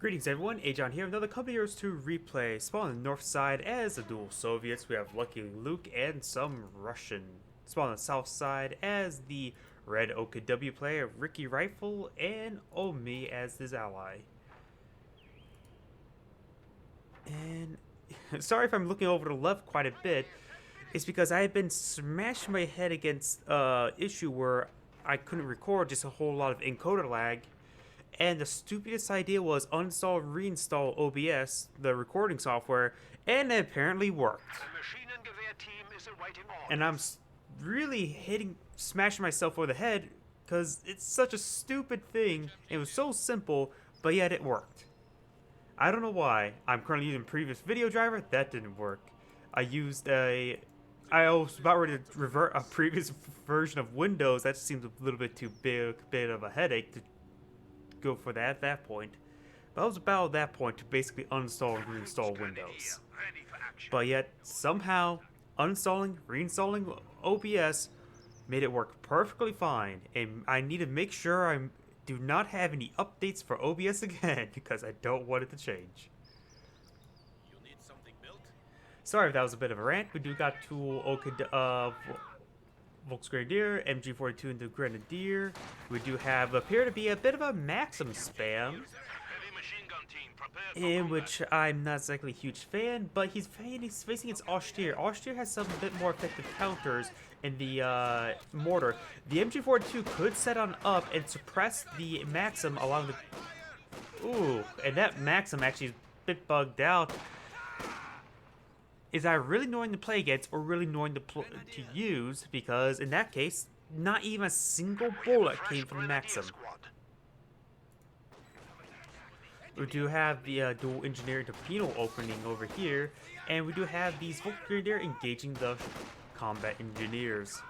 Greetings everyone, Agion here with another couple years to replay. Spawn on the north side as the dual Soviets. We have Lucky Luke and some Russian. Spawn on the south side as the red OKW player RickieRifle and Omi as his ally. And sorry if I'm looking over to the left quite a bit. It's because I have been smashing my head against issue where I couldn't record, just a whole lot of encoder lag. And the stupidest idea was uninstall, reinstall OBS, the recording software, and it apparently worked. And I'm really smashing myself over the head because it's such a stupid thing. It was so simple, but yet it worked. I don't know why. I'm currently using previous video driver. That didn't work. I was about ready to revert a previous version of Windows. That seems a little bit too big of a headache to go for that at that point. But I was about at that point to basically uninstall and reinstall Windows. But yet, somehow, uninstalling, reinstalling OBS made it work perfectly fine. And I need to make sure I do not have any updates for OBS again, because I don't want it to change. Sorry if that was a bit of a rant. We do got two Volksgrenadier, MG42 and the Grenadier. We do have appear to be a bit of a Maxim spam, in which I'm not exactly a huge fan, but he's facing against Austere. Austere has some bit more effective counters in the mortar. The MG42 could set on up and suppress the Maxim along the... Ooh, and that Maxim actually is a bit bugged out. Is either really annoying to play against or really annoying to use, because in that case, not even a single bullet came from the Maxim. We do have the dual engineer torpedo opening over here, and we do have these Volksgrenadier engaging the combat engineers.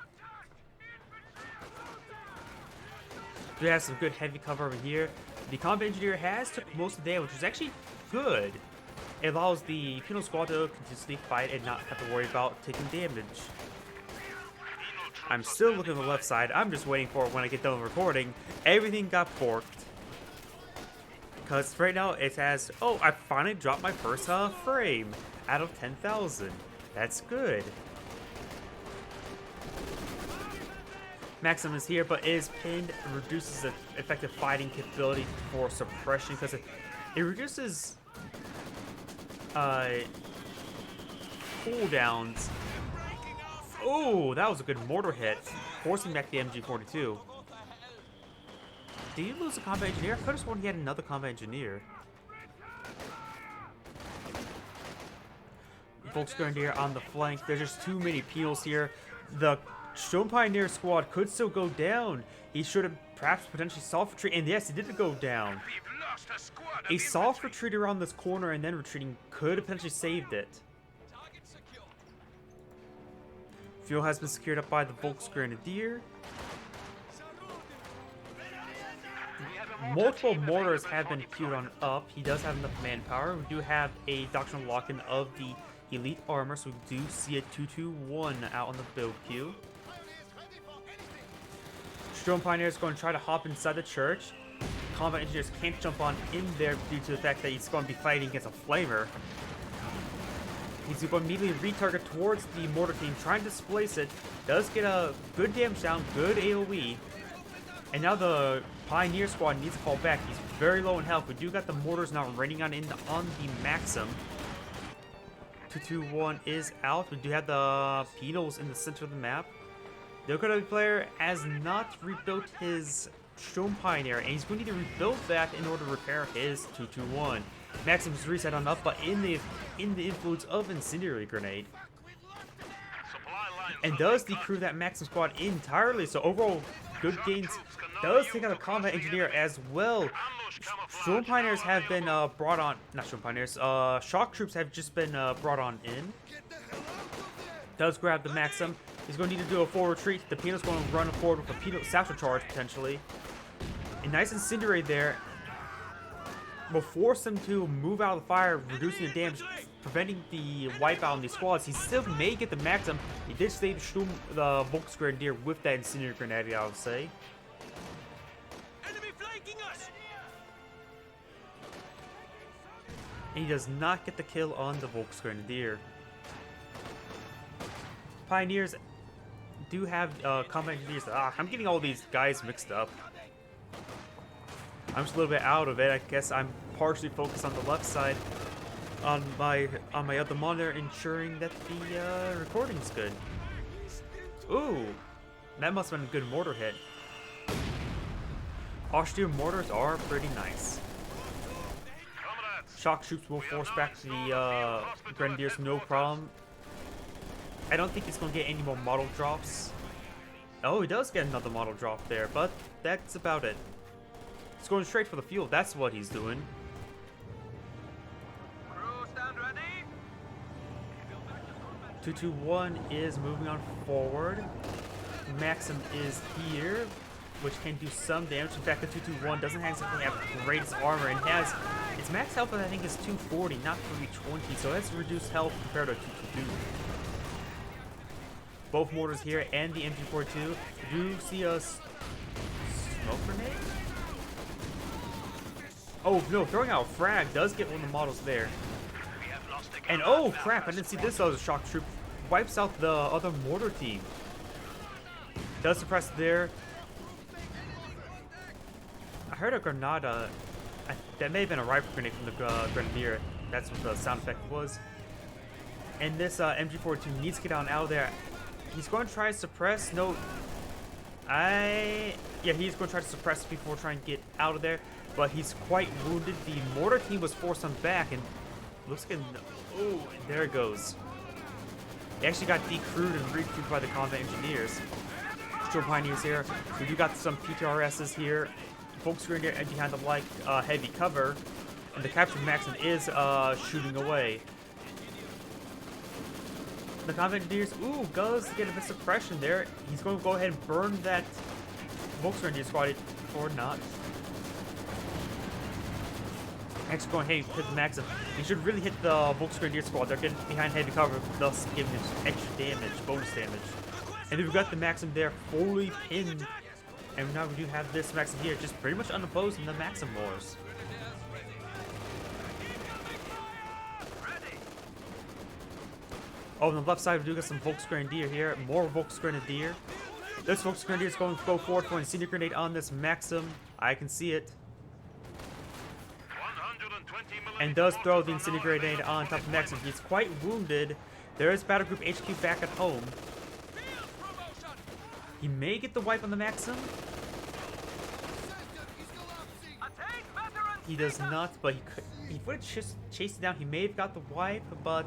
We have some good heavy cover over here. The combat engineer has took most of the damage, which is actually good. It allows the penal squad to continuously fight and not have to worry about taking damage. I'm still looking at the left side. I'm just waiting for it when I get done recording. Everything got borked. Because right now it has... Oh, I finally dropped my first frame out of 10,000. That's good. Maxim is here, but is pinned. It reduces the effective fighting capability for suppression because it reduces... cooldowns. Oh, that was a good mortar hit, forcing back the MG42. Did he lose a combat engineer? I could have sworn he had another combat engineer. Volksgrenadier on the flank. There's just too many penals here. The Stone Pioneer squad could still go down. He should have perhaps potentially soft retreat, and yes, he did go down. A soft retreat around this corner and then retreating could have potentially saved it. Fuel has been secured up by the Volksgrenadier. Multiple mortars have been queued on up. He does have enough manpower. We do have a doctrinal lock-in of the elite armor, so we do see a 2-2-1 out on the build queue. Stone Pioneer is going to try to hop inside the church. Combat engineers can't jump on in there due to the fact that he's going to be fighting against a flamer. He's going to immediately retarget towards the mortar team, trying to displace it. Does get a good damage down, good AoE. And now the Pioneer squad needs to fall back. He's very low in health. We do got the mortars now raining on the Maxim. 2-2-1 is out. We do have the penals in the center of the map. The OKW player has not rebuilt his Stone Pioneer, and he's going to need to rebuild that in order to repair his 2-2-1. Maxim is reset on up, but in the influence of Incendiary Grenade. And does decrew that Maxim squad entirely, so overall good gains. Does take out a combat engineer as well. Stone Pioneers have been brought on, not Stone Pioneers, shock troops have just been brought on in. Does grab the Maxim. He's going to need to do a full retreat. The Penal's going to run forward with a Penal satchel charge, potentially. A nice Incendiary there will force him to move out of the fire, reducing the damage, preventing the wipeout on these squads. He still may get the Maxim. He did save the Volksgrenadier with that Incendiary Grenade, I would say. Enemy flanking us. And he does not get the kill on the Volksgrenadier. Pioneers do have combat engineers. I'm getting all these guys mixed up. I'm just a little bit out of it. I guess I'm partially focused on the left side on my other monitor, ensuring that the recording's good. Ooh, that must have been a good mortar hit. Austrian mortars are pretty nice. Shock troops will force back the Grenadiers no problem. I don't think he's going to get any more model drops. Oh, he does get another model drop there, but that's about it. He's going straight for the field. That's what he's doing. Crew, stand ready. 221 is moving on forward. Maxim is here, which can do some damage. In fact, the 221 doesn't exactly have the greatest armor and has its max health, I think, is 240, not 320, so that's reduced health compared to 222. Both mortars here and the MG42 do see us smoke grenade. Oh no, throwing out a frag does get one of the models there. And oh crap, I didn't see this other shock troop. Wipes out the other mortar team. Does suppress there. I heard a Granada. That may have been a rifle grenade from the Grenadier. That's what the sound effect was. And this MG42 needs to get out of there. He's going to try to suppress. No. Yeah, he's going to try to suppress before trying to get out of there. But he's quite wounded. The mortar team was forced on back. And looks like... Oh, there it goes. He actually got decrewed and recrewed by the combat engineers. Storm Pioneers here. We do got some PTRSs here. Volksgrenadier behind the light heavy cover. And the captured Maxim is shooting away. The combat engineers, does get a bit of suppression there. He's going to go ahead and burn that Volksgrenadier squad or not. Actually going ahead and hit the Maxim. He should really hit the Volksgrenadier squad. They're getting behind heavy cover, thus giving him extra damage, bonus damage. And then we've got the Maxim there fully pinned. And now we do have this Maxim here, just pretty much unopposed in the Maxim wars. Oh, on the left side, we do get some Volksgrenadier here. More Volksgrenadier. This Volksgrenadier is going to go forward for an incendiary grenade on this Maxim. I can see it. And does throw the incendiary grenade on top of Maxim. He's quite wounded. There is Battle Group HQ back at home. He may get the wipe on the Maxim. He does not, but he would have chased it down. He may have got the wipe, but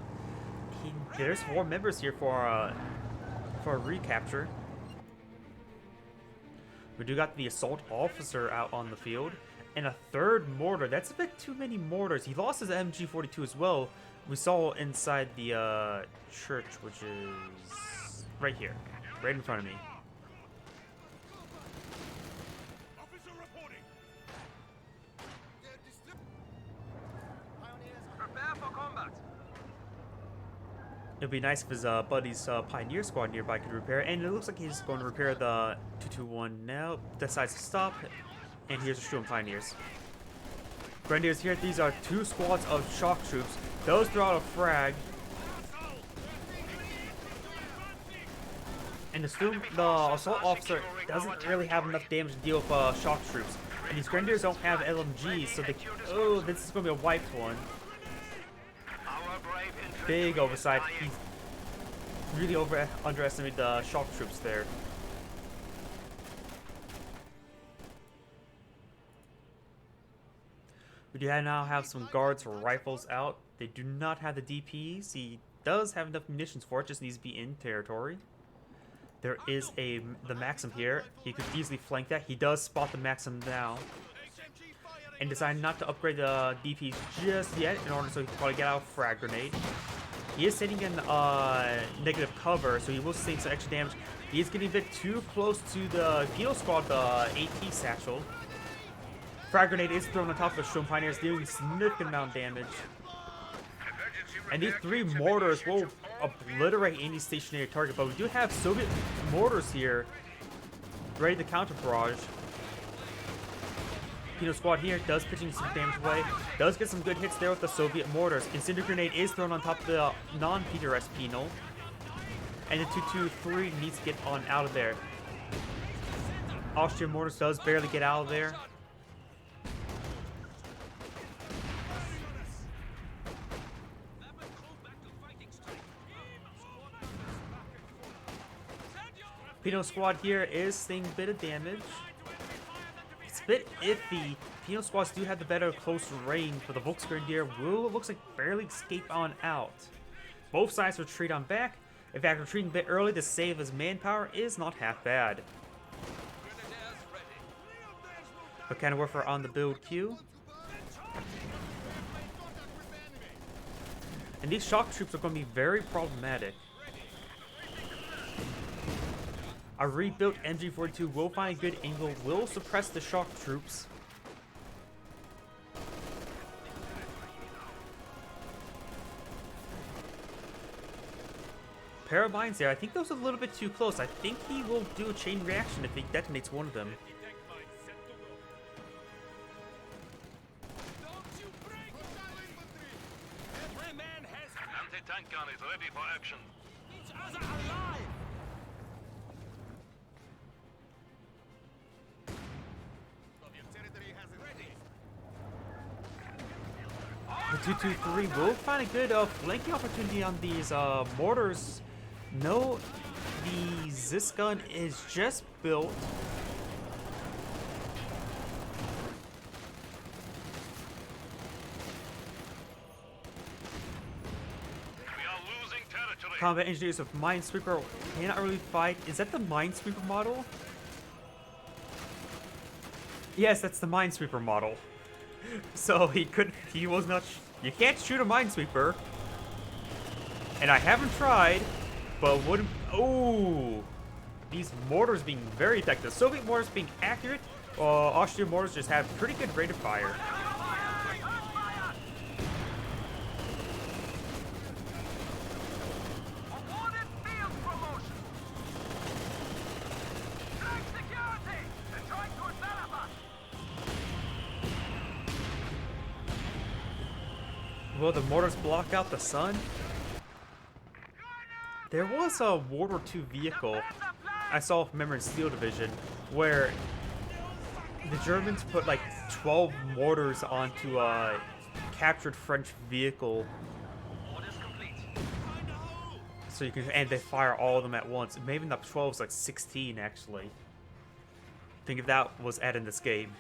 there's 4 members here for a recapture. We do got the assault officer out on the field. And a 3rd mortar. That's a bit too many mortars. He lost his MG42 as well. We saw inside the church, which is right here. Right in front of me. Prepare for combat. It'd be nice if his buddy's Pioneer squad nearby could repair. And it looks like he's going to repair the 221 now. Decides to stop. And here's the Storm Pioneers. Grenadiers here. These are 2 squads of shock troops. Those throw out a frag. And the assault officer doesn't really have enough damage to deal with shock troops. And these Grenadiers don't have LMGs, so they... Oh, this is going to be a wiped one. Big oversight. He's really underestimated the shock troops there. We do now have some guards for rifles out. They do not have the DPs. He does have enough munitions for it, just needs to be in territory. There is the Maxim here. He could easily flank that. He does spot the Maxim now. And decided not to upgrade the DPs just yet in order so he can probably get out a frag grenade. He is sitting in negative cover, so he will sustain some extra damage. He is getting a bit too close to the Penal Squad, the AT satchel. Frag grenade is thrown on top of the Storm Pioneers, dealing a significant amount of damage. And these 3 mortars will obliterate any stationary target, but we do have Soviet mortars here ready to counter barrage. Pino squad here does pitching some damage away. Does get some good hits there with the Soviet mortars. Incendiary grenade is thrown on top of the non-PDRS Pino. And the 223 needs to get on out of there. Austrian mortars does barely get out of there. Pino squad here is seeing a bit of damage. It's a bit iffy. Pino squads do have the better close range, but the Volksgrenadier will, it looks like, barely escape on out. Both sides retreat on back. In fact, retreating a bit early to save his manpower is not half bad. Mechanic warfare on the build queue. And these shock troops are going to be very problematic. A rebuilt MG42 will find a good angle, will suppress the shock troops. Parabines there, I think those are a little bit too close. I think he will do a chain reaction if he detonates one of them. Anti-tank gun is ready for action. The 223 will find a good flanking opportunity on these mortars. No, the Zis gun is just built. We are losing territory. Combat engineers with Minesweeper cannot really fight. Is that the Minesweeper model? Yes, that's the Minesweeper model. So he was not, you can't shoot a Minesweeper. And I haven't tried, but wouldn't, oh, these mortars being very effective. Soviet mortars being accurate, Austrian mortars just have pretty good rate of fire. Will the mortars block out the sun? There was a World War II vehicle I saw from Remember in Steel Division where the Germans put like 12 mortars onto a captured French vehicle. So you can, and they fire all of them at once. Maybe not 12, it's like 16 actually. Think if that was added in this game.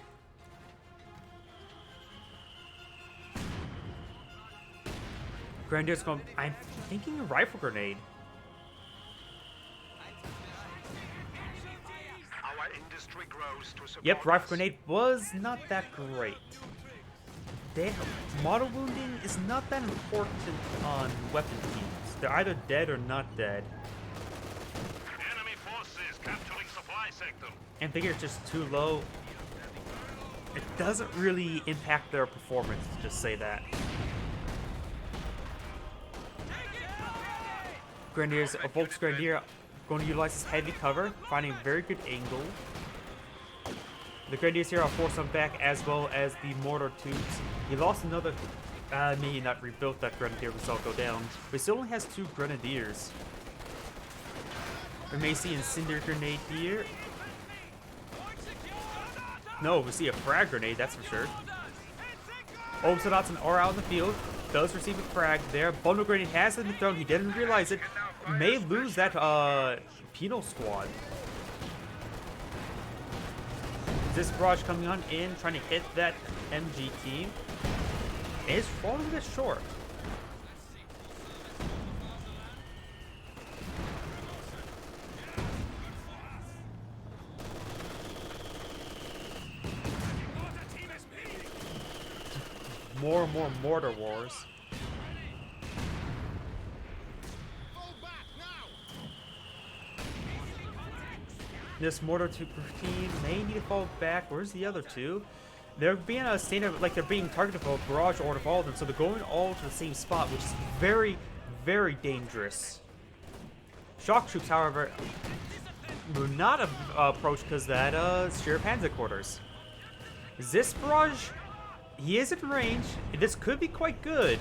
Grenadier's going, I'm thinking a rifle grenade. Our industry grows to support Yep, rifle grenade was not that great. Model wounding is not that important on weapon teams. They're either dead or not dead. enemy forces capturing supply sector. And figure it's just too low. It doesn't really impact their performance, just say that. Grenadiers, a Volksgrenadier going to utilize his heavy cover, finding a very good angle. The Grenadiers here are forced on back as well as the mortar tubes. He lost another, maybe not rebuilt that Grenadier we saw go down, but he still only has 2 Grenadiers. We may see an Incendiary Grenade here. No, we see a frag grenade, that's for sure. Obsolotson are out in the field. Does receive a frag there. Bundle grenade has been thrown. He didn't realize it. May lose that penal squad. This barrage coming on in, trying to hit that MG team. Is falling a bit short. More and more mortar wars. This mortar team may need to fall back. Where's the other 2? They're being a state of, like, they're being targeted for a barrage order of all of them, so they're going all to the same spot, which is very, very dangerous. Shock troops, however, will not approach because that Sheriff Panzer quarters. This barrage, he is in range. This could be quite good.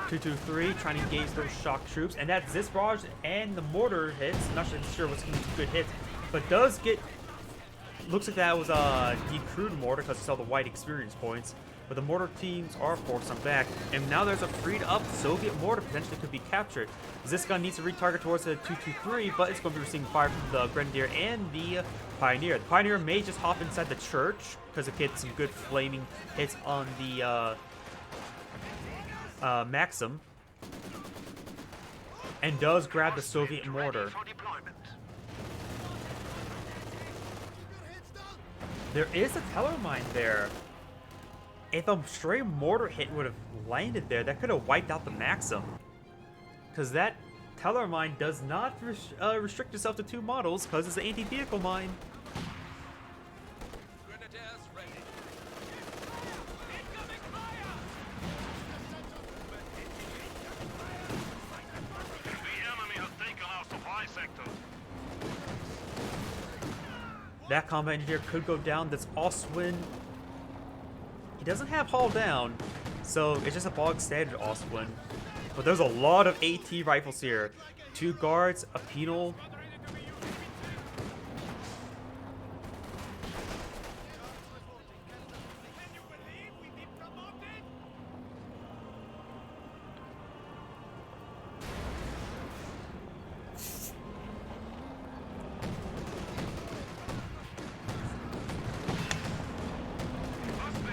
Two, two, three, trying to engage those shock troops, and that's this barrage and the mortar hits. I'm not sure what's going to be good hits, but does get. Looks like that was a decrewed mortar because it's all the white experience points. But the mortar teams are forced on back, and now there's a freed up Soviet mortar potentially could be captured. This gun needs to retarget towards the 223, but it's going to be receiving fire from the Grenadier and the Pioneer. The Pioneer may just hop inside the church because it gets some good flaming hits on the Maxim, and does grab the Soviet mortar. There is a teller mine there. If a stray mortar hit would have landed there, that could have wiped out the Maxim. Because that teller mine does not restrict itself to 2 models, because it's an anti-vehicle mine. That combat engineer could go down. That's Oswin. He doesn't have hull down, so it's just a bog standard Oswin. But there's a lot of AT rifles here. 2 guards, a penal.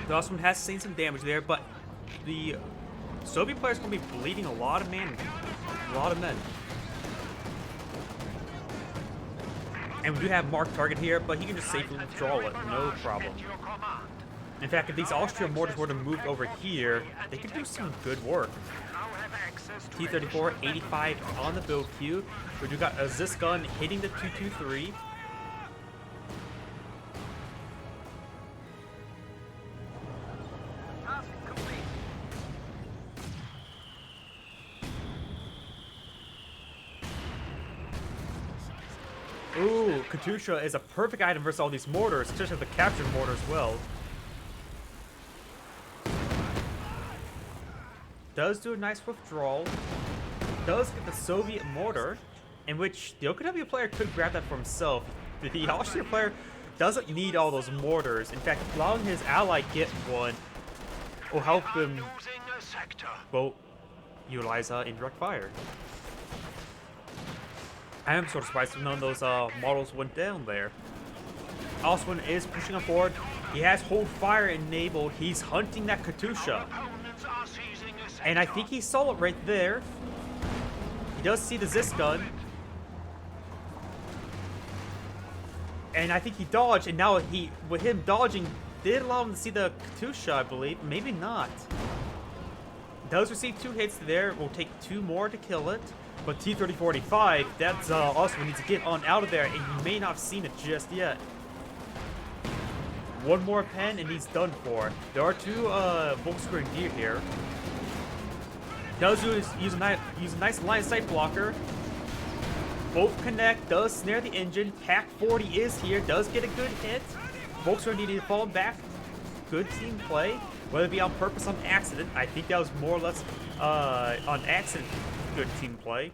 The Oswin has seen some damage there, but the Soviet player's gonna be bleeding a lot of men. And we do have marked target here, but he can just safely withdraw it, no problem. In fact, if these Austrian mortars were to move over here, they could do some good work. T-34, 85 on the build queue. We do got a Zis gun hitting the 223. Ooh, Katusha is a perfect item versus all these mortars, especially the captured mortar as well. Does do a nice withdrawal. Does get the Soviet mortar, in which the OKW player could grab that for himself. The Austrian player doesn't need all those mortars. In fact, allowing his ally get one will help him, well, utilize indirect fire. I am sort of surprised none of those models went down there. Oswin is pushing him forward. He has hold fire enabled. He's hunting that Katusha. And I think he saw it right there. He does see the Zis gun. And I think he dodged, and now with him dodging, did allow him to see the Katusha, I believe. Maybe not. Does receive 2 hits there. Will take 2 more to kill it. But T-3045, that's also needs to get on out of there, and you may not have seen it just yet. 1 more pen, and he's done for. There are 2 Volksgrenadier here. Does use a nice line of sight blocker. Both connect, does snare the engine. Pack 40 is here, does get a good hit. Volksgrenadier need to fall back. Good team play. Whether it be on purpose or on accident, I think that was more or less on accident. Good team play.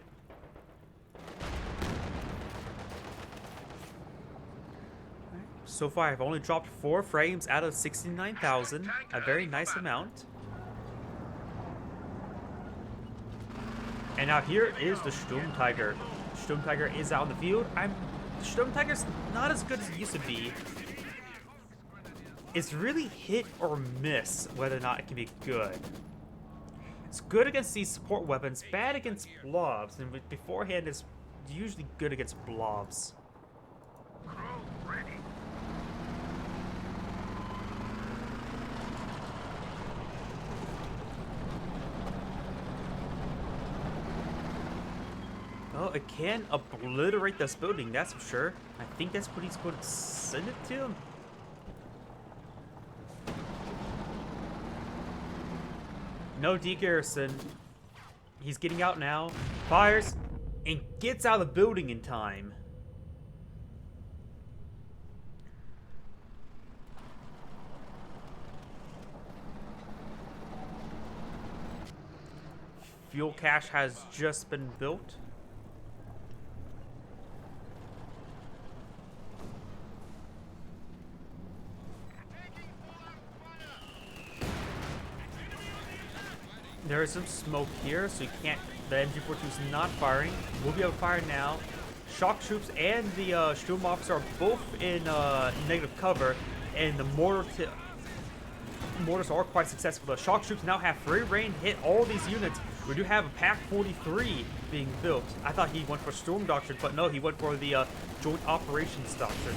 So far, I've only dropped 4 frames out of 69,000. A very nice amount. And now here is the Sturm Tiger. Sturm Tiger is out in the field. Sturm Tiger's not as good as it used to be. It's really hit or miss whether or not it can be good. It's good against these support weapons, bad against blobs, and beforehand it's usually good against blobs. Oh, it can obliterate this building, that's for sure. I think that's what he's going to send it to him. No de-garrison. He's getting out now. Fires and gets out of the building in time. fuel cache has just been built. There is some smoke here, so you can't. The MG42 is not firing. We'll be able to fire now. Shock troops and the Sturmofficer are both in negative cover, and the mortars are quite successful. The shock troops now have free reign, hit all these units. We do have a Pack 43 being built. I thought he went for Storm Doctrine, but no, he went for the Joint Operations Doctrine.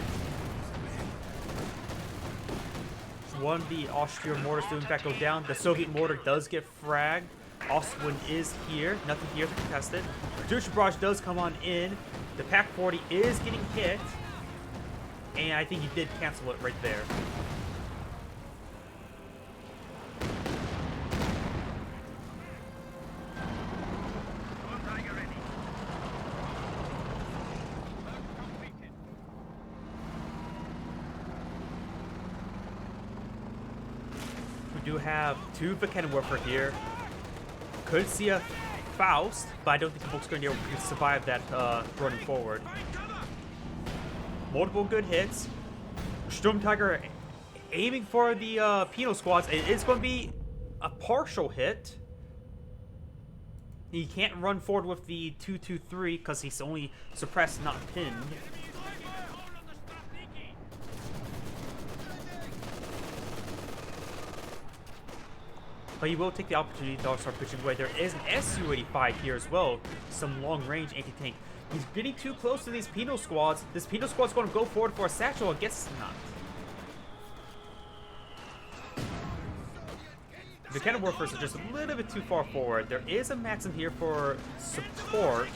One of the Austrian mortars do in fact go down. The Soviet mortar does get fragged. Ostwind is here. Nothing here to contest it. Katyusha barrage does come on in. The Pack 40 is getting hit. And I think he did cancel it right there. We do have two Vickenwerfer here. Could see a Faust, but I don't think the Volksgrenadier can survive that running forward. Multiple good hits. Sturm Tiger aiming for the penal squads. It is going to be a partial hit. He can't run forward with the 223 because he's only suppressed, not pinned. But he will take the opportunity to start pushing away. There is an Su-85 here as well. Some long-range anti-tank. He's getting too close to these penal squads. This penal squad's going to go forward for a satchel. I guess not. The cannon warfers are just a little bit too far forward. There is a Maxim here for support.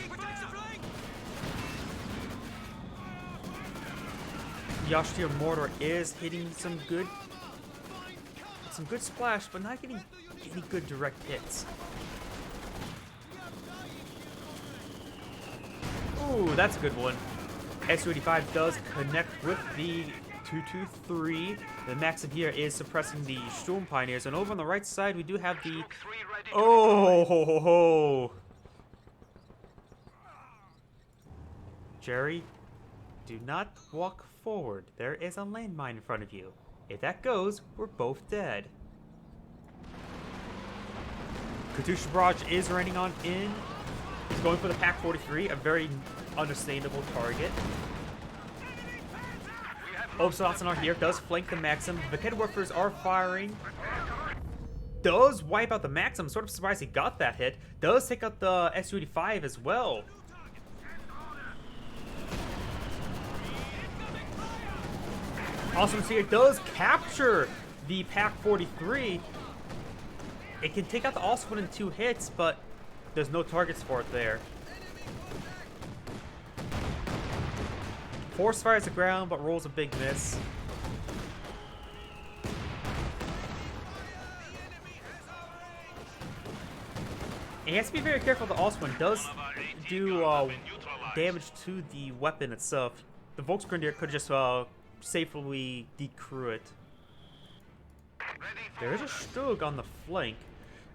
The Austrian mortar is hitting some good splash, but not getting any good direct hits. Ooh, that's a good one. Su-85 does connect with the 223. The Maxim here is suppressing the Sturm Pioneers, and over on the right side we do have the... Oh, ho, ho, ho. Jerry, do not walk forward. There is a landmine in front of you. If that goes, we're both dead. Katyusha barrage is raining on in. He's going for the Pack 43, a very understandable target. Obsolescence here does flank the Maxim. The Kettenwerfers are firing. Does wipe out the Maxim. Sort of surprised he got that hit. Does take out the Su-85 as well. Awesome here does capture the Pack 43. It can take out the Ostwind in 2 hits, but there's no targets for it there. Force fires the ground, but rolls a big miss. And he has to be very careful. The Ostwind does do damage to the weapon itself. The Volksgrenadier could just safely decrew it. There is a Stug on the flank,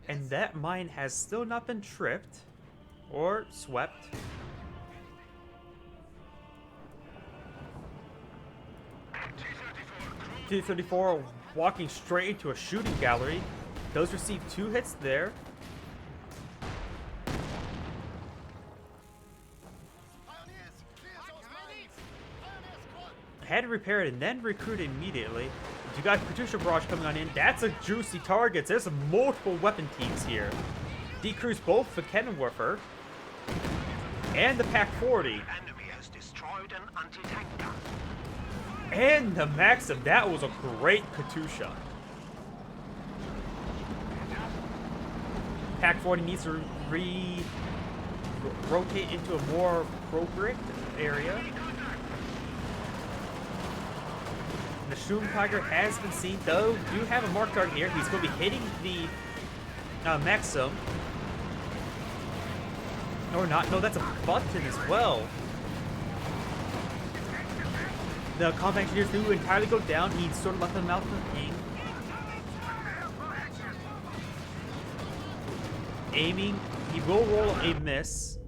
and that mine has still not been tripped or swept. T-34 walking straight into a shooting gallery. Does receive 2 hits there. Had to repair it and then recruit it immediately. You got Katyusha barrage coming on in. That's a juicy target. There's multiple weapon teams here. Decrews both the Kettenwerfer and the Pack 40. Enemy has destroyed an anti-tank gun. And the Maxim. That was a great Katyusha. Pack 40 needs to rotate into a more appropriate area. The Sturm Tiger has been seen, though. Do have a mark target here. He's going to be hitting the Maxim. Or not. No, that's a button as well. The combat engineers do entirely go down. He sort of left them out of the ping. Aiming he will roll a miss,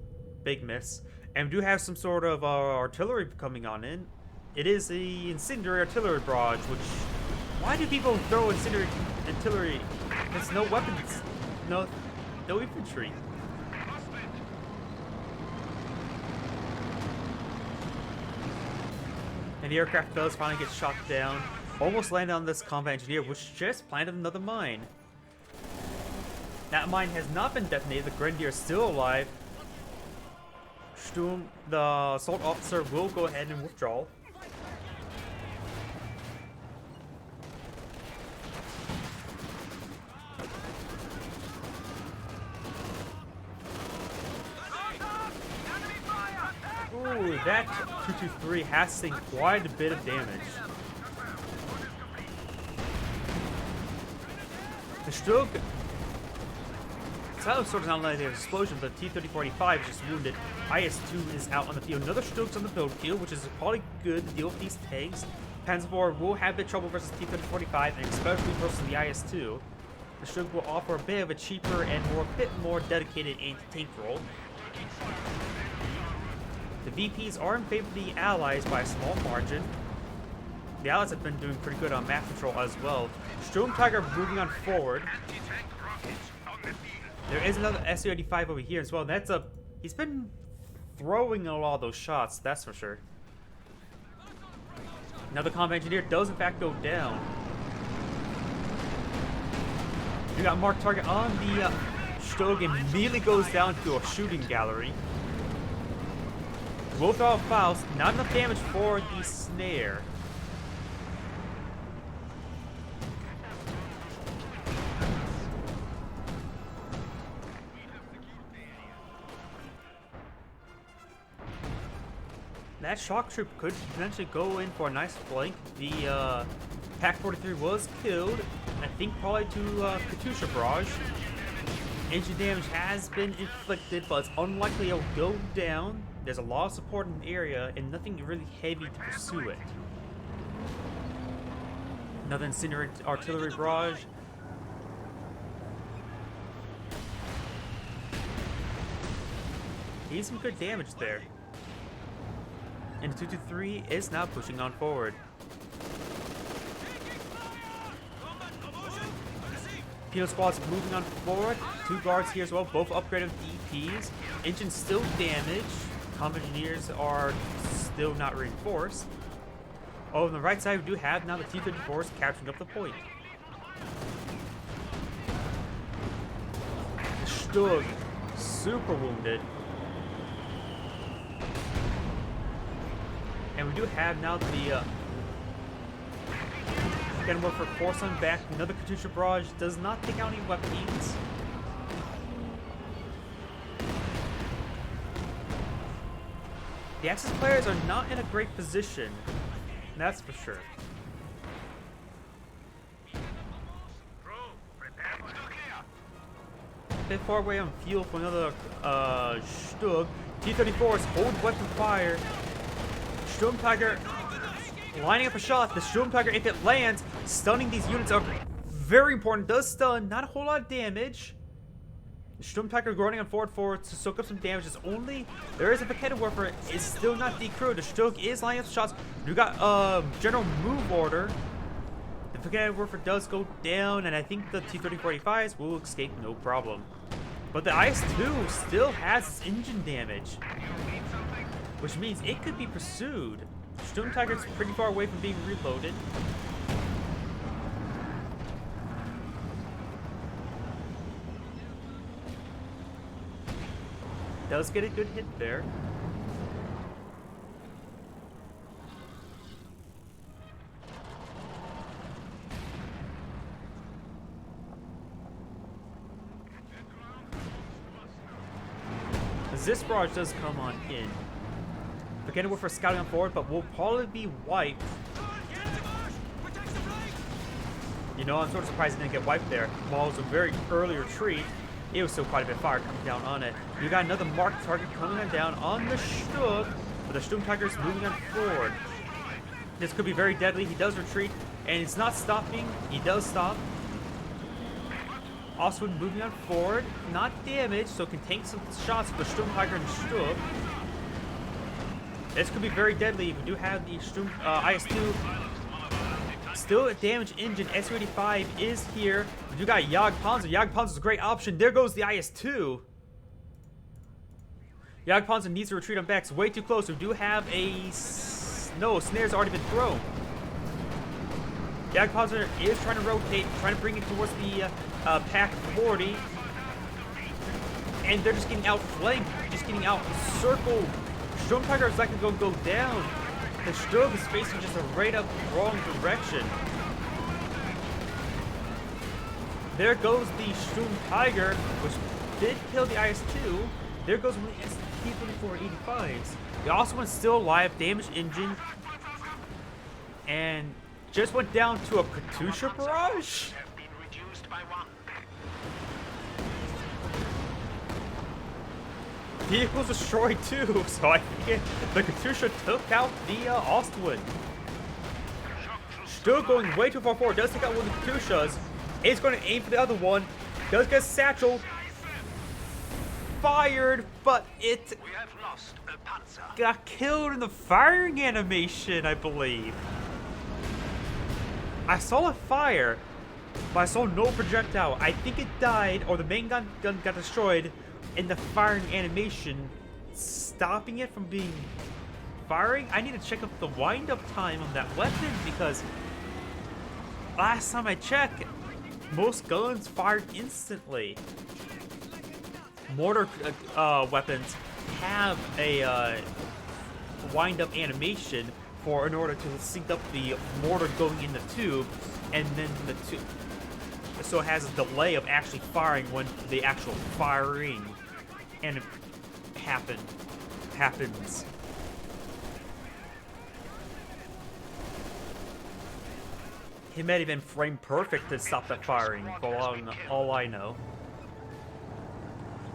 big miss, and we do have some sort of artillery coming on in. It is the incendiary artillery barrage, which, why do people throw incendiary artillery? There's no weapons, no infantry. And the aircraft does finally get shot down. Almost landed on this combat engineer, which just planted another mine. That mine has not been detonated. The Grenadier is still alive. Sturm, the assault officer, will go ahead and withdraw. Ooh, that 223 has seen quite a bit of damage. The Stug, that was sort of not like an explosion, but T-3045 is just wounded. IS-2 is out on the field. Another Stug's on the field, which is probably good to deal with these tanks. Panzer will have a bit trouble versus T-3045, and especially versus the IS-2. The Stug will offer a bit of a cheaper and bit more dedicated anti-tank role. The VPs are in favor of the Allies by a small margin. The Allies have been doing pretty good on map control as well. Sturm Tiger moving on forward. There is another Su-85 over here as well. That's a... He's been throwing a lot of those shots, that's for sure. Another combat engineer does in fact go down. You got marked target on the Stug, immediately goes down to a shooting gallery. Will throw out Faust, not enough damage for the snare. That shock troop could potentially go in for a nice flank. The PaK-43 was killed, I think probably to Katyusha barrage. Engine damage has been inflicted, but it's unlikely it'll go down. There's a lot of support in the area and nothing really heavy to pursue it. Another incendiary artillery barrage. He's some good damage there. And the 223 is now pushing on forward. Penal squad's moving on forward. 2 guards here as well, both upgraded DPs. Engine still damaged. Combat engineers are still not reinforced. Oh, on the right side, we do have now the T-34s capturing up the point. Stug, super wounded. And we do have now the Again, work for force on back. Another Katyusha barrage does not take out any weapons. The Axis players are not in a great position, that's for sure. A bit far away on fuel for another Stug. T-34s hold weapon fire. Sturm Tiger lining up a shot. The Sturm Tiger, if it lands, stunning these units are very important. Does stun, not a whole lot of damage. The Sturm Tiger running on forward to soak up some damage. It's only there is a Vaqueta Warfare. It's still not decrewed. The Stug is lining up shots. You got general move order. The Vaqueta Warfare does go down, and I think the T-3045s will escape no problem. But the IS-2 still has its engine damage, which means it could be pursued. Sturm Tiger's pretty far away from being reloaded. Does get a good hit there. This barrage does come on in. Again, we're for scouting on forward, but we'll probably be wiped. You know, I'm sort of surprised it didn't get wiped there. While it was a very early retreat, it was still quite a bit of fire coming down on it. You got another marked target coming on down on the Stug, but the Sturm Tiger is moving on forward. This could be very deadly. He does retreat, and it's not stopping. He does stop. Also moving on forward, not damaged, so can tank some shots with the Sturm Tiger and Stug. This could be very deadly. We do have the Sturm IS-2. Still a damaged engine. Su-85 is here. We do got Jagdpanzer. Jagdpanzer is a great option. There goes the IS-2. Jagdpanzer needs to retreat on back. It's way too close. We do have a... No, snare's already been thrown. Jagdpanzer is trying to rotate, trying to bring it towards the Pack 40. And they're just getting outflanked, just getting out-circled. Sturm Tiger is likely going to go down. The Stug is facing just a right up wrong direction. There goes the Sturm Tiger, which did kill the IS-2. There goes one of the T-3485s. The also one's still alive, damaged engine. And just went down to a Katusha barrage. Vehicles destroyed too, so I think the Katusha took out the Ostwind. Still going way too far forward, does take out one of the Katushas. Is going to aim for the other one. Does get satchel. Fired, but it got killed in the firing animation, I believe. I saw it fire, but I saw no projectile. I think it died, or the main gun got destroyed in the firing animation, stopping it from being firing. I need to check up the wind-up time on that weapon, because last time I checked, most guns fired instantly. Mortar weapons have a wind-up animation in order to sync up the mortar going in the tube, and then the tube, so it has a delay of actually firing when the actual firing and happens. He might have been frame perfect to stop that firing, for all I know.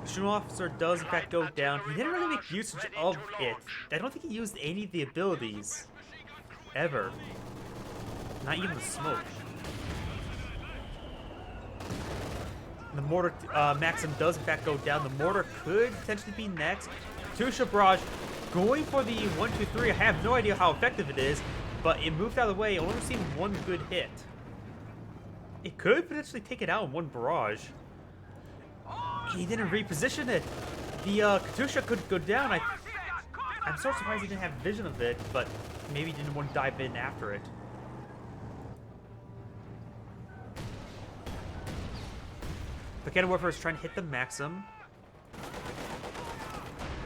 The Sturm Officer does in fact go down. He didn't really make usage of it. I don't think he used any of the abilities. Ever. Not even the smoke. The mortar Maxim does in fact go down. The mortar could potentially be next. Katusha barrage going for the 1-2-3. I have no idea how effective it is, but it moved out of the way. Only received one good hit. It could potentially take it out in one barrage. He didn't reposition it. The Katusha could go down. I'm so surprised he didn't have vision of it, but maybe he didn't want to dive in after it. The Cannon Warfare is trying to hit the Maxim.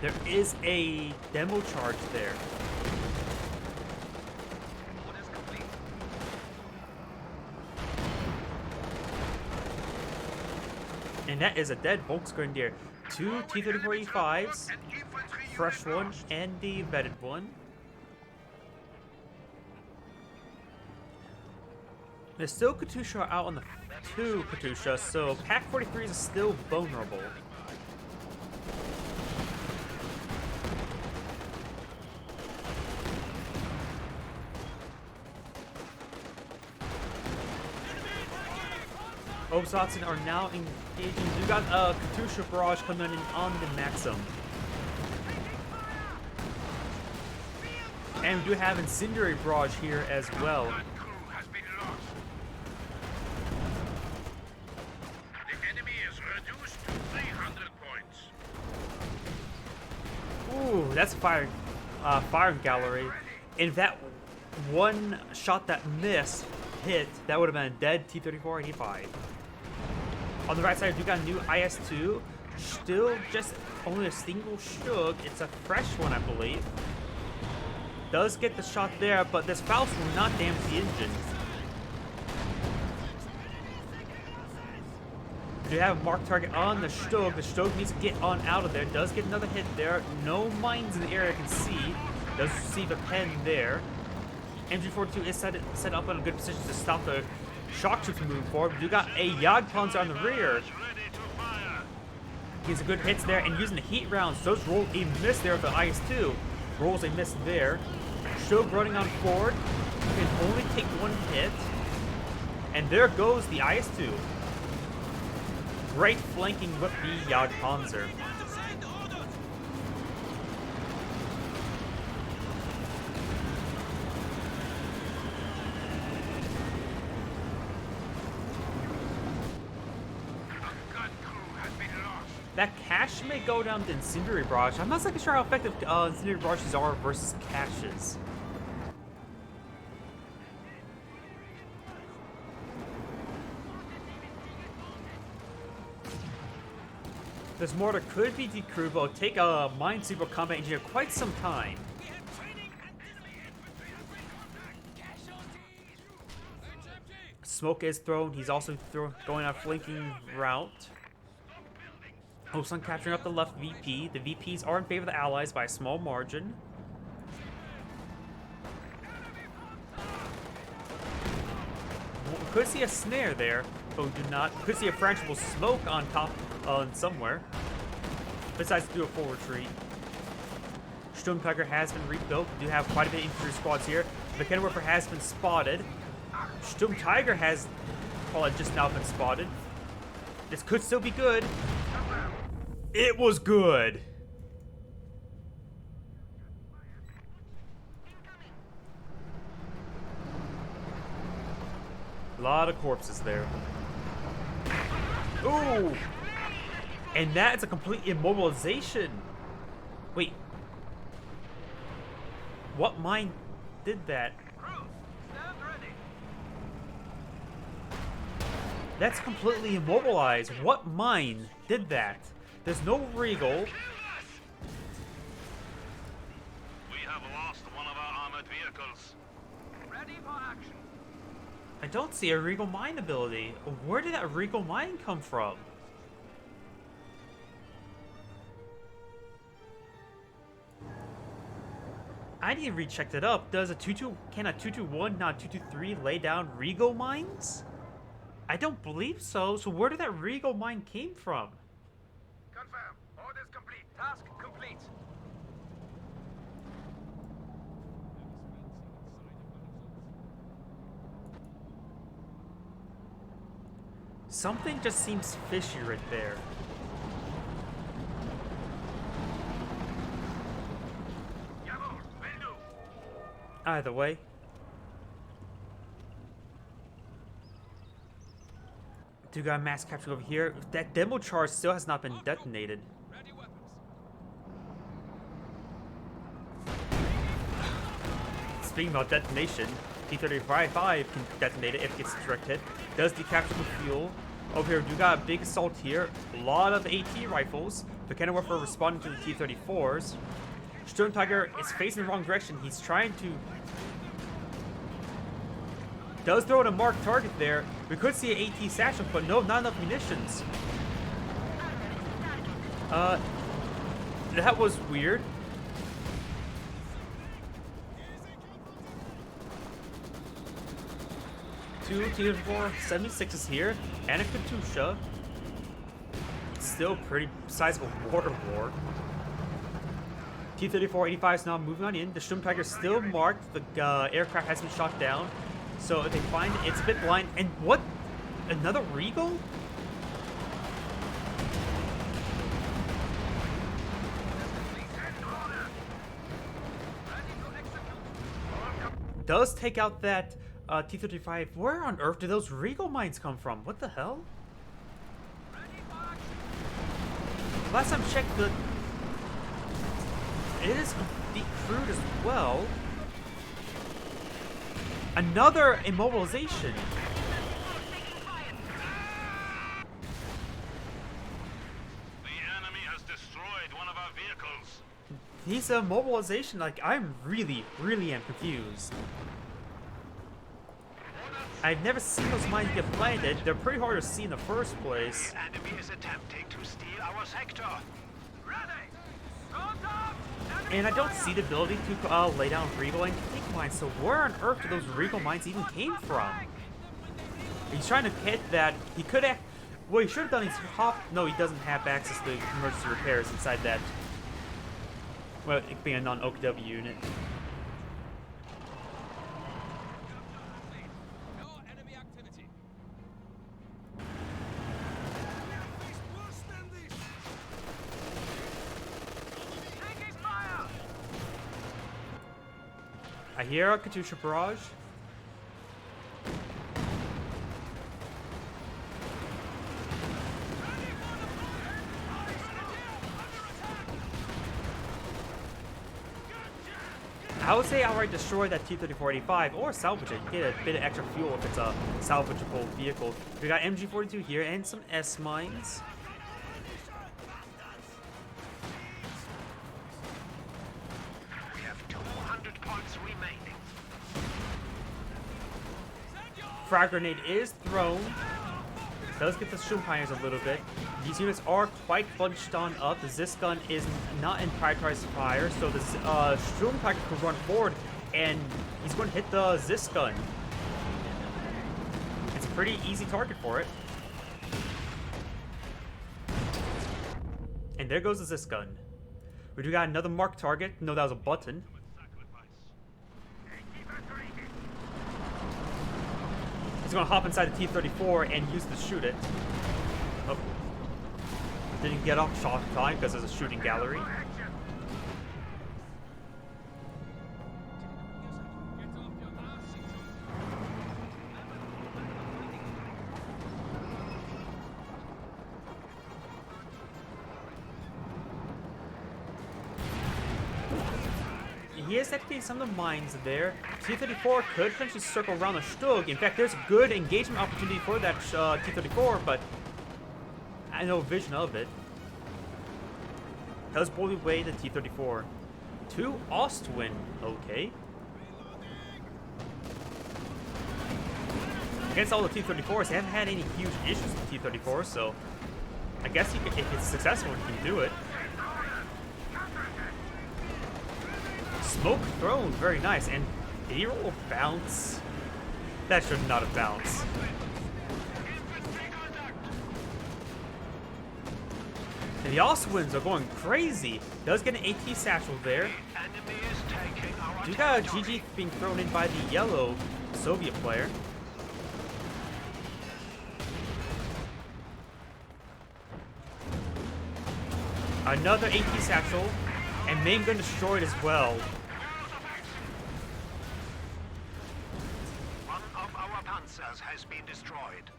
There is a demo charge there. And that is a dead Volksgrenadier. 2 T-34E5s, fresh one, and the vetted one. There's still Katusha out on the 2 Katusha, so Pack 43 is still vulnerable. Obsatsen are now engaging. You got a Katusha barrage coming in on the Maxim. And we do have incendiary barrage here as well. Ooh, that's a firing gallery. And that one shot that missed hit, that would have been a dead T-34-85. On the right side, we got a new IS-2. Still just only a single Stug. It's a fresh one, I believe. Does get the shot there, but this Faust will not damage the engine. We do have a marked target on the Stug. The Stug needs to get on out of there. Does get another hit there. No mines in the area I can see. Does receive a pen there. MG42 is set up in a good position to stop the shock troops from moving forward. We do got a Jagdpanzer on the rear. Gives a good hits there, and using the heat rounds does roll a miss there with the IS-2. Rolls a miss there. Stug running on forward. Can only take one hit. And there goes the IS-2. great flanking with the Jagdpanzer. That cache may go down to incendiary barrage. I'm not so sure how effective incendiary barrages are versus caches. This mortar could be decrewed, but it'll take a minesweeper combat engineer quite some time. Smoke is thrown. He's also going on a flanking route. Osan capturing up the left VP. The VPs are in favor of the allies by a small margin. We could see a snare there, but we do not. We could see a frangible smoke on top somewhere. Besides to do a full retreat. Sturm Tiger has been rebuilt. We do have quite a bit of infantry squads here. The Kenworth has been spotted. Sturm Tiger has probably just now been spotted. This could still be good. It was good. A lot of corpses there. Ooh! And that is a complete immobilization. Wait. What mine did that? That's completely immobilized. What mine did that? There's no Regal. We have lost one of our armored vehicles. Ready for action. I don't see a Regal mine ability. Where did that Regal mine come from? I need to recheck that up. Does can a 221, not 223 lay down Regal mines? I don't believe so. So where did that Regal mine came from? Confirm. Orders complete. Task complete. Something just seems fishy right there. Either way. Do got mass capture over here. That demo charge still has not been detonated. Speaking about detonation, T-35 can detonate it if it gets a direct hit. Does decapture the fuel. Over here, we do got a big assault here. A lot of AT rifles. The Kenworth are responding to the T-34s. Sturm Tiger is facing the wrong direction. He's trying to... Does throw in a marked target there. We could see an AT satchel, but no, not enough munitions. That was weird. Two T-4 76s here, and a Katusha. Still pretty sizable border war. T-34 85 is now moving on in. The Sturm Tiger still marked. The aircraft has been shot down. So if they find it, it's a bit blind. And what? Another Regal? Does take out that T-35. Where on earth did those Regal mines come from? What the hell? Last time I checked, it is decrewed as well. Another immobilization. The enemy has destroyed one of our vehicles. These immobilization, like, I'm really am confused. I've never seen those mines get planted. They're pretty hard to see in the first place. The enemy is attempting to steal our sector. Ready. And I don't see the ability to lay down Regal and take mines. So where on earth do those Regal mines even came from? He's trying to hit that. He could have. Well, he should have done his hop. No, he doesn't have access to emergency repairs inside that. Well, it being a non-OKW unit. I hear a Katyusha barrage. I would say outright destroy that T-34-85 or salvage it. Get a bit of extra fuel if it's a salvageable vehicle. We got MG-42 here and some S-mines. We have 200 points remaining. Frag grenade is thrown. Does get the Sturmpeilers a little bit. These units are quite bunched on up. The Zis gun is not in prioritized fire, so the Sturmpeilers could run forward, and he's going to hit the Zis gun. It's a pretty easy target for it. And there goes the Zis gun. We do got another marked target. No, that was a button. He's going to hop inside the T-34 and use to shoot it. Oh. Didn't get off shot time because there's a shooting gallery. He is activating some of the mines there. T-34 could potentially circle around the Stug. In fact, there's a good engagement opportunity for that T-34, but I have no vision of it. Does blow away the T-34. To Ostwind. Okay. Against all the T-34s, they haven't had any huge issues with T-34, so I guess he can, if it's successful, he can do it. Smoke thrown, very nice. And did he roll a bounce? That should not have bounced. And the Ostwinds are going crazy. Does get an AT satchel there. Do got a GG being thrown in by the yellow Soviet player. Another AT satchel, and main gun destroyed as well. One of our panzers has been destroyed.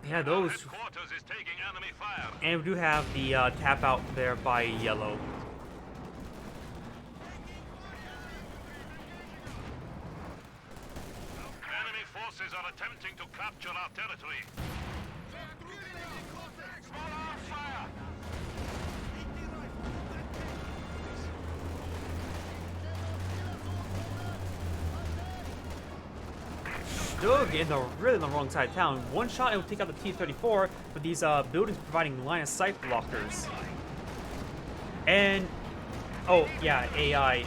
Yeah, those. Headquarters is taking enemy fire. And we do have the tap out there by yellow. Enemy forces are attempting to capture our territory. Small arms fire. Stug in the really on the wrong side of town. One shot, it will take out the T-34, but these buildings providing line of sight blockers. And oh yeah, AI.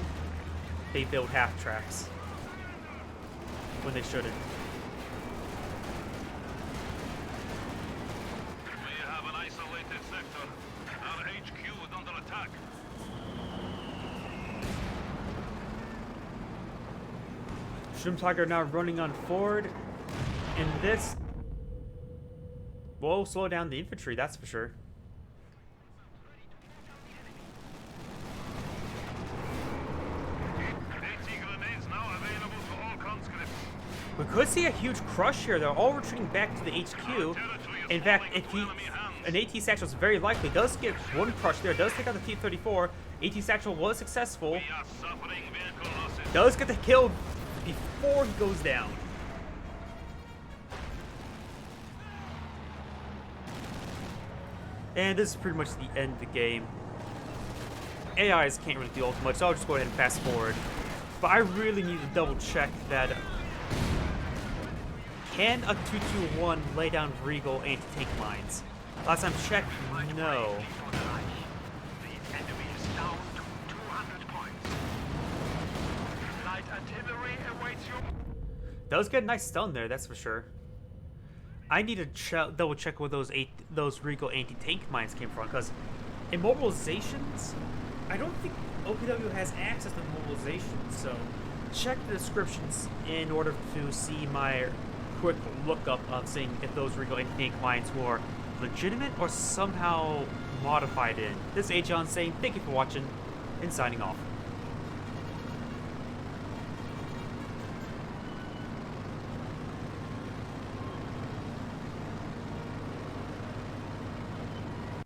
They build half tracks when they shouldn't. We have an isolated sector. Our HQ is under attack. Sturmtiger now running on forward, and this will slow down the infantry, that's for sure. AT grenades now available to all conscripts. We could see a huge crush here. They're all retreating back to the HQ. In fact, if an AT satchel is very likely, does get one crush there, does take out the T-34. AT satchel was successful. We are suffering vehicle losses. Does get the kill before he goes down. And this is pretty much the end of the game. AIs can't really do all too much, so I'll just go ahead and fast forward. But I really need to double check that. Can a 221 lay down Regal anti-tank mines? Last time checked, no. The enemy is down to 200 points. Light artillery awaits you. Does get a nice stun there, that's for sure. I need to double check where those Regal anti-tank mines came from, because immobilizations, I don't think OPW has access to mobilizations, so check the descriptions in order to see my quick lookup of seeing if those Regal anti-tank mines were legitimate or somehow modified in. This is Agion saying thank you for watching and signing off.